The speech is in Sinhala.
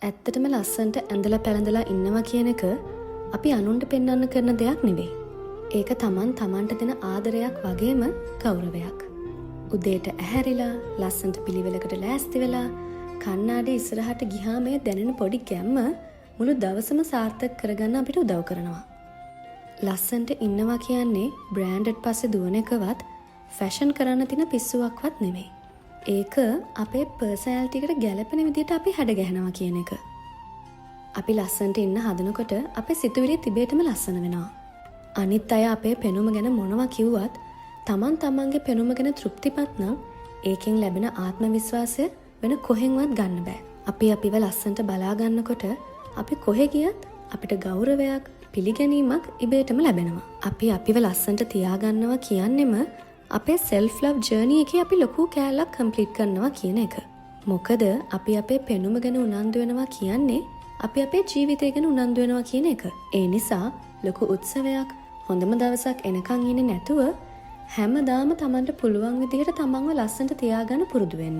ඇත්තටම ලස්සන්ට ඇඳලා පැළඳලා ඉන්නවා කියන එක අපි අනුන්ට පෙන්වන්න කරන දෙයක් නෙවෙයි. ඒක තමන්ට දෙන ආදරයක් වගේම ගෞරවයක්. උදේට ඇහැරිලා ලස්සන්ට පිළිවෙලකට ලෑස්ති වෙලා කණ්ණාඩි ඉස්සරහට ගියාම මේ දැනෙන පොඩි ගැම්ම මුළු දවසම සාර්ථක කරගන්න අපිට උදව් කරනවා. ලස්සන්ට ඉන්නවා කියන්නේ බ්‍රෑන්ඩඩ් පස්සේ දුවන එකවත් ෆැෂන් කරන්න තියෙන පිස්සුවක්වත් නෙවෙයි. ඒක අපේ පර්සනැලිටි එකට ගැළපෙන විදිහට අපි හැඩ ගැහෙනවා කියන එක. අපි ලස්සන්ට ඉන්න හදනකොට අපේ සිතුවිලි තිබේටම ලස්සන වෙනවා. අනිත් අය අපේ පෙනුම ගැන මොනවා කිව්වත් තමන්ගේ පෙනුම ගැන තෘප්තිමත් නම් ඒකෙන් ලැබෙන ආත්ම විශ්වාසය වෙන කොහෙන්වත් ගන්න බෑ. අපි අපිව ලස්සන්ට බලා ගන්නකොට අපි කොහෙ ගියත් අපිට ගෞරවයක් පිළිගැනීමක් ඉබේටම ලැබෙනවා. අපි අපිව ලස්සන්ට තියාගන්නවා කියන්නෙම අපේ self love journey එකේ අපි ලොකු කෑල්ලක් complete කරනවා කියන එක. මොකද අපි අපේ පෙනුම ගැන උනන්දු වෙනවා කියන්නේ අපි අපේ ජීවිතය ගැන උනන්දු වෙනවා කියන එක. ඒ නිසා ලොකු උත්සවයක් හොඳම දවසක් එනකන් ඉන්නේ නැතුව හැමදාම Tamanට පුළුවන් විදිහට තමන්ව ලස්සනට තියාගන්න පුරුදු වෙන්න.